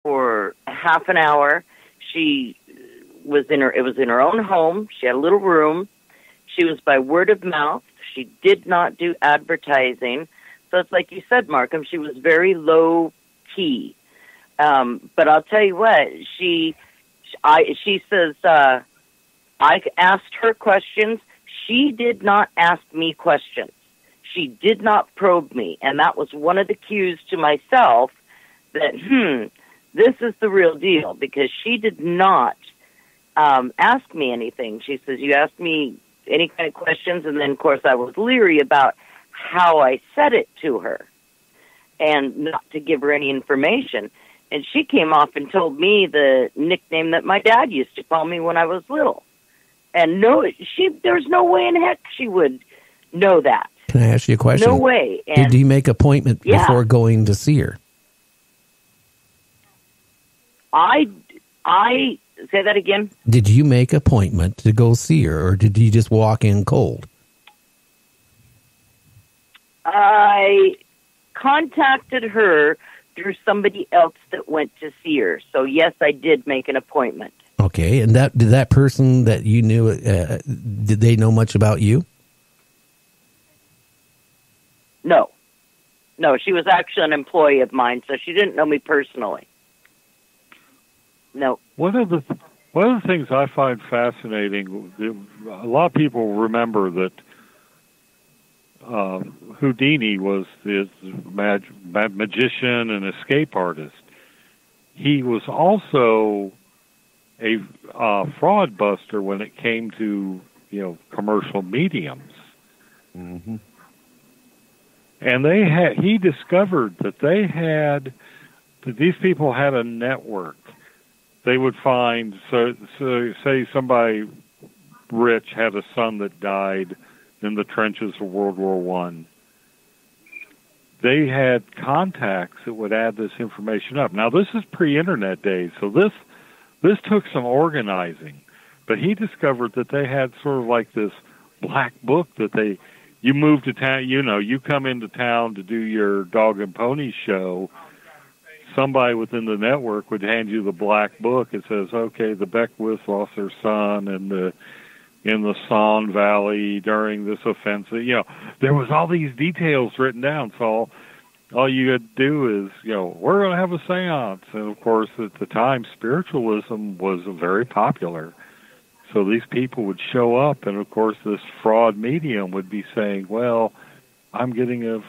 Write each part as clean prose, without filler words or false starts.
for half an hour. She it was in her own home. She had a little room. She was by word of mouth. She did not do advertising. So it's like you said, Markham, she was very low key. But I'll tell you what, she says, I asked her questions. She did not ask me questions. She did not probe me. And that was one of the cues to myself that, this is the real deal, because she did not ask me anything. She says, you asked me any kind of questions, and then, of course, I was leery about how I said it to her and not to give her any information. And she came off and told me the nickname that my dad used to call me when I was little. And there's no way in heck she would know that. Can I ask you a question? No way. And did you make an appointment before going to see her? I say that again. Did you make an appointment to go see her, or did you just walk in cold? I contacted her through somebody else that went to see her. So yes, I did make an appointment. Okay, and did that person that you knew, did they know much about you? No, she was actually an employee of mine, so she didn't know me personally. No. One of the things I find fascinating, a lot of people remember that Houdini was this magician and escape artist. He was also a fraud buster when it came to commercial mediums. Mm-hmm. And he discovered that these people had a network. They would find, so say somebody rich had a son that died in the trenches of World War I. They had contacts that would add this information up. Now, this is pre-internet days, so this took some organizing. But he discovered that they had sort of like this black book that you move to town, you come into town to do your dog and pony show, somebody within the network would hand you the black book. It says, okay, the Beckwiths lost their son in the Son Valley during this offensive. There was all these details written down. So all you had to do is, we're going to have a seance. And, of course, at the time, spiritualism was very popular. So these people would show up, and, of course, this fraud medium would be saying, well, I'm getting a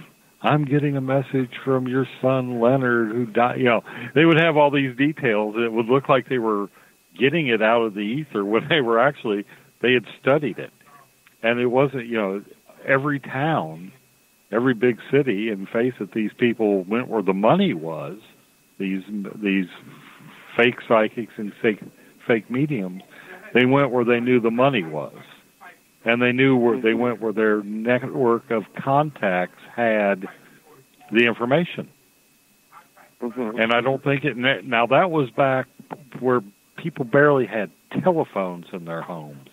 message from your son Leonard who died. They would have all these details. It would look like they were getting it out of the ether when they had studied it. And it wasn't, every town, every big city, and face it, these people went where the money was. These fake psychics and fake mediums, they went where they knew the money was. And they went where their network of contacts had the information. Mm-hmm. And I don't think now that was back where people barely had telephones in their homes.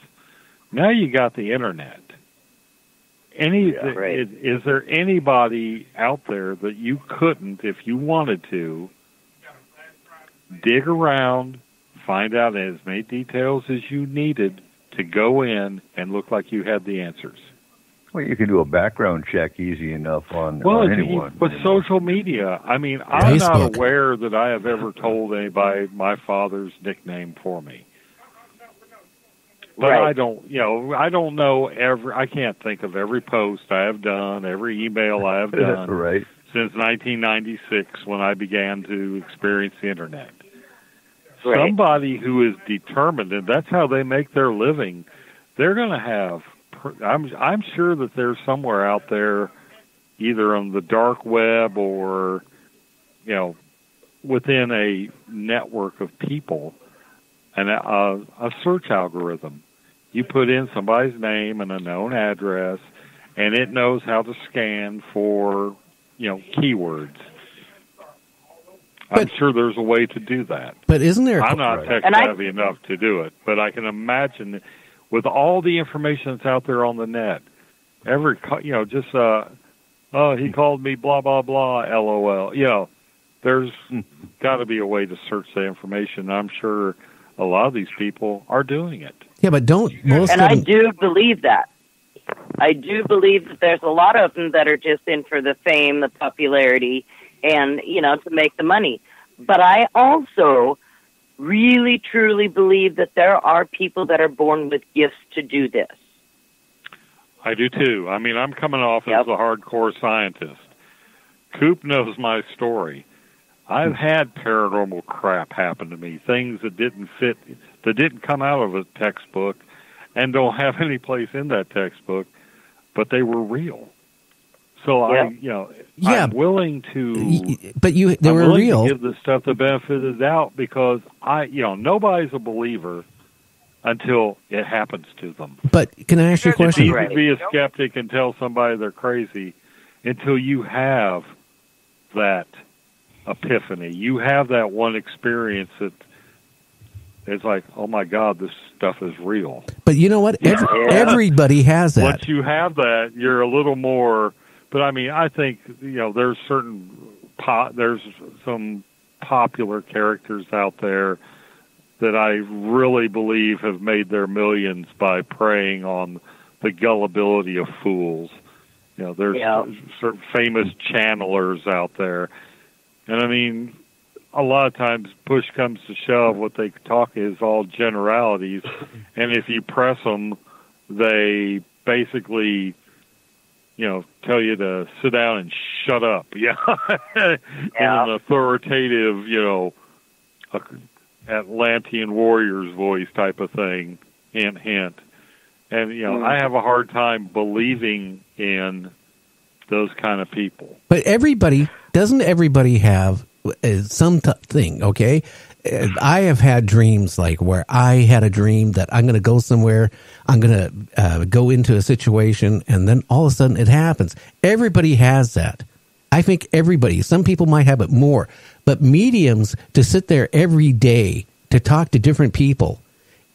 Now you got the internet. Right. Is there anybody out there that you couldn't, if you wanted to, dig around, find out as many details as you needed to go in and look like you had the answers? Well, you can do a background check easy enough on anyone. With social media, I'm Facebook. not aware that I have ever told anybody my father's nickname for me. But right. I don't know I can't think of every post I have done, every email I have done right. since 1996 when I began to experience the internet. Right. Somebody who is determined, and that's how they make their living, they're going to have, I'm sure that there's somewhere out there, either on the dark web or, within a network of people, and a search algorithm. You put in somebody's name and a known address, and it knows how to scan for, keywords. I'm sure there's a way to do that. But isn't there? I'm not tech savvy enough to do it, but I can imagine with all the information that's out there on the net, he called me blah, blah, blah, LOL. there's got to be a way to search that information. I'm sure a lot of these people are doing it. Yeah, but don't most And of I them... do believe that. I do believe that there's a lot of them that are just in for the fame, the popularity, and, to make the money. But I also really, truly believe that there are people that are born with gifts to do this. I do too. I mean, I'm coming off Yep. as a hardcore scientist. Coop knows my story. I've had paranormal crap happen to me, things that didn't fit, that didn't come out of a textbook and don't have any place in that textbook, but they were real. So Yep. I'm willing to... But they were real. To give this stuff the benefit of the doubt because nobody's a believer until it happens to them. But can I ask you a question? It's easy to be a skeptic and tell somebody they're crazy until you have that epiphany. You have that one experience that it's like, oh my God, this stuff is real. But you know what? Everybody has that. Once you have that, you're a little more... But I mean, I think, there's there's some popular characters out there that I really believe have made their millions by preying on the gullibility of fools. There's certain famous channelers out there. And I mean, a lot of times push comes to shove, what they talk is all generalities. And if you press them, they basically, tell you to sit down and shut up. In an authoritative, Atlantean warrior's voice type of thing, hint, hint. And, I have a hard time believing in those kind of people. But doesn't everybody have something, okay? I have had dreams like where I had a dream that I'm going to go somewhere, I'm going to go into a situation, and then all of a sudden it happens. Everybody has that. I think some people might have it more, but mediums to sit there every day to talk to different people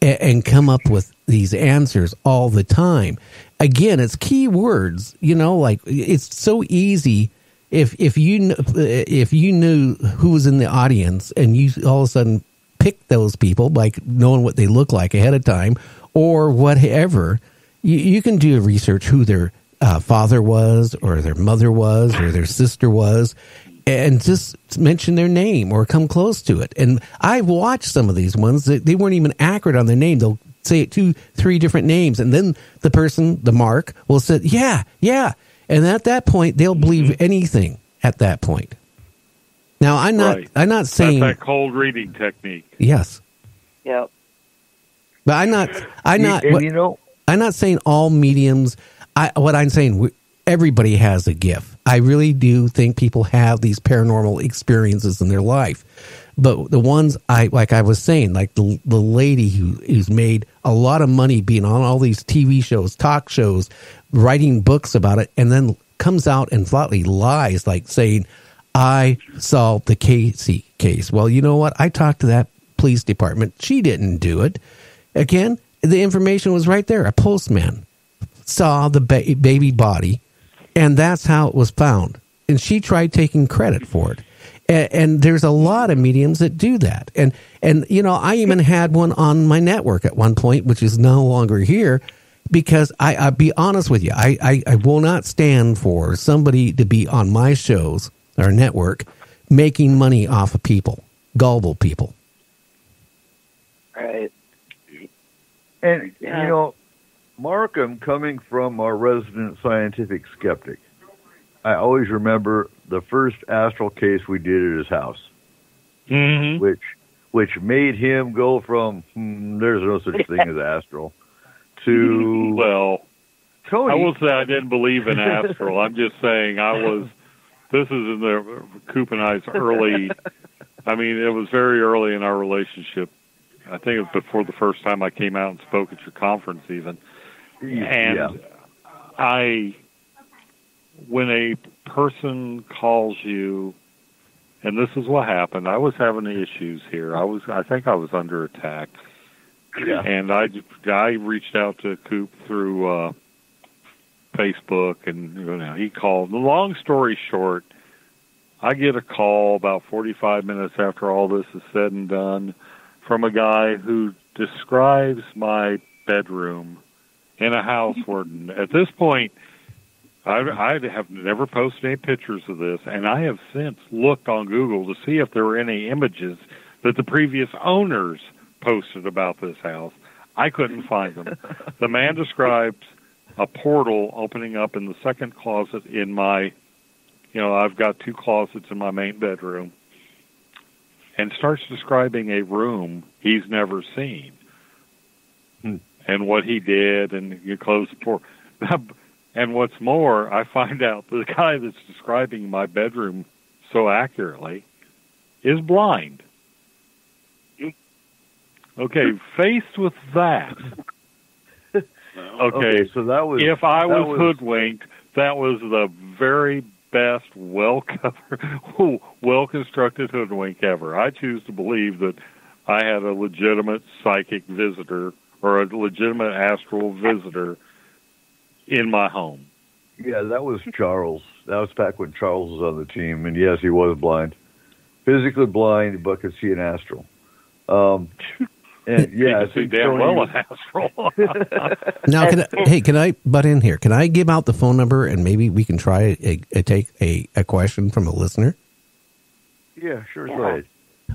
and come up with these answers all the time. Again, it's key words, like it's so easy. If you knew who was in the audience and you all of a sudden picked those people, like knowing what they look like ahead of time or whatever, you can do research who their father was or their mother was or their sister was, and just mention their name or come close to it. And I've watched some of these ones that they weren't even accurate on their name. They'll say 2-3 different names, and then the person, the mark, will say, yeah. And at that point, they'll believe anything at that point. Now, I'm not saying... That's that cold reading technique. Yes. Yep. But I'm not saying all mediums... What I'm saying, everybody has a gift. I really do think people have these paranormal experiences in their life. But the ones like I was saying, like the lady who's made a lot of money being on all these TV shows, talk shows, writing books about it, and then comes out and flatly lies, like saying, I solved the Casey case. Well, you know what? I talked to that police department. She didn't do it. Again, the information was right there. A postman saw the baby body, and that's how it was found. And she tried taking credit for it. And there's a lot of mediums that do that. And I even had one on my network at one point, which is no longer here, because I'll be honest with you. I will not stand for somebody to be on my shows or network making money off of people, gullible people. Right. And, Markham, coming from our resident scientific skeptic, I always remember the first astral case we did at his house, which made him go from there's no such thing as astral to Tony. I will say I didn't believe in astral. I'm just saying this is in the Coop and I's early. I mean, it was very early in our relationship. I think it was before the first time I came out and spoke at your conference, even. And when a person calls you, and this is what happened. I was having issues here. I think I was under attack. Yeah. And I reached out to Coop through Facebook, and he called. The long story short, I get a call about 45 minutes after all this is said and done from a guy who describes my bedroom in a house where, at this point, I have never posted any pictures of this, and I have since looked on Google to see if there were any images that the previous owners posted about this house. I couldn't find them. The man describes a portal opening up in the second closet in my, I've got 2 closets in my main bedroom, and starts describing a room he's never seen and what he did, and you close the portal. And what's more, I find out the guy that's describing my bedroom so accurately is blind. Okay, faced with that. Okay, so that was. If I was hoodwinked, that was the very best, well-constructed hoodwink ever. I choose to believe that I had a legitimate psychic visitor or a legitimate astral visitor in my home. Yeah, that was Charles. That was back when Charles was on the team, and yes, he was blind, physically blind, but could see an astral. And yeah, I see damn well an astral. Now, can I butt in here? Can I give out the phone number and maybe we can try take a question from a listener? Yeah, sure. Go ahead.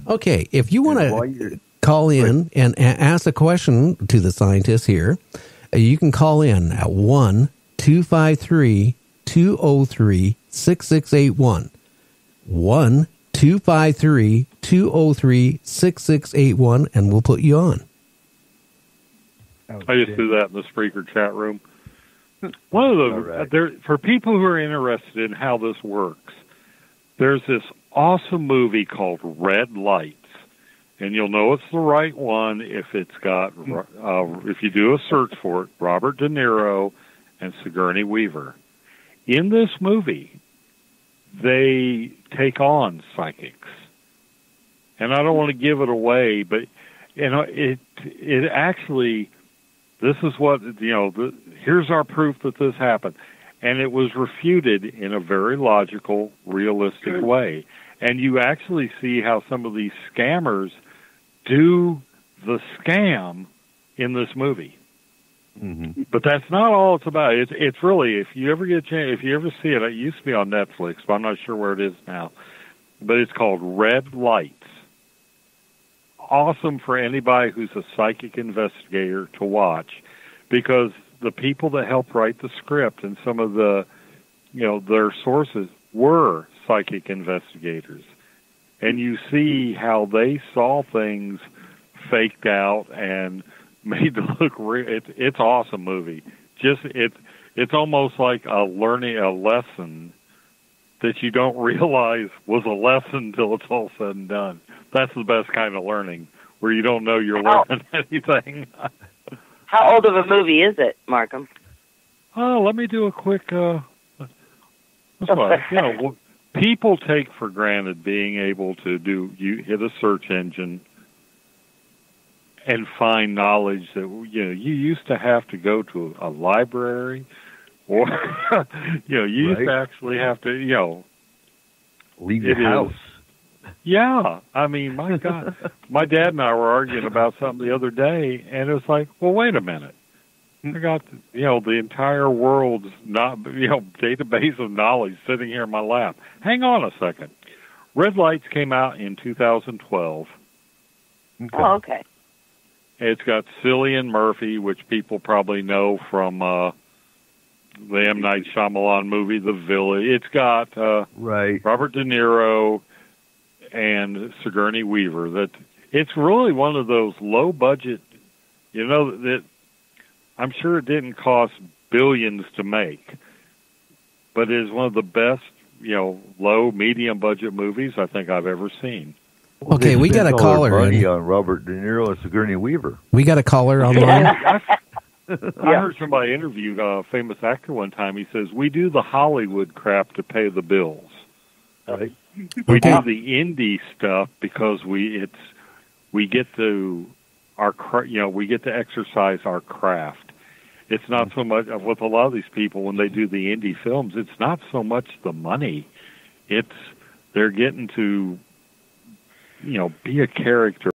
Okay, if you want to call in and ask a question to the scientists here, you can call in at 1-253-203-6681. 1-253-203-6681, and we'll put you on. I just do that in the Spreaker chat room. One of the for people who are interested in how this works, there's this awesome movie called Red Lights, and you'll know it's the right one if it's got if you do a search for it, Robert De Niro and Sigourney Weaver. In this movie, they take on psychics, and I don't want to give it away, but it actually, this is what here's our proof that this happened, and it was refuted in a very logical, realistic way, and you actually see how some of these scammers do the scam in this movie. Mm-hmm. But that's not all it's about. It's really, if you ever get a chance, if you ever see it, it used to be on Netflix, but I'm not sure where it is now. But it's called Red Lights. Awesome for anybody who's a psychic investigator to watch, because the people that help write the script and some of the, their sources were psychic investigators. And you see how they saw things faked out and made to look real. It's awesome movie. Just it's almost like a lesson that you don't realize was a lesson until it's all said and done. That's the best kind of learning, where you don't know you're learning anything. How old of a movie is it, Markham? Oh, let me do a quick. People take for granted being able to you hit a search engine and find knowledge that you used to have to go to a library, or you used to actually have to leave your house. Yeah, I mean, my God, my dad and I were arguing about something the other day, and it was like, well, wait a minute, I got the entire world's database of knowledge sitting here in my lap. Hang on a second. Red Lights came out in 2012. Okay. Oh, okay. It's got Cillian Murphy, which people probably know from the M. Night Shyamalan movie, The Village. It's got Robert De Niro and Sigourney Weaver. That it's really one of those low budget. That I'm sure it didn't cost billions to make, but it is one of the best, low medium budget movies I think I've ever seen. Okay, we got a caller on Robert De Niro and Sigourney Weaver. We got a caller on the line. I heard somebody interviewed a famous actor one time. He says, "We do the Hollywood crap to pay the bills. Right. We do the indie stuff because we get to exercise our craft. It's not so much with a lot of these people when they do the indie films. It's not so much the money; it's they're getting to, be a character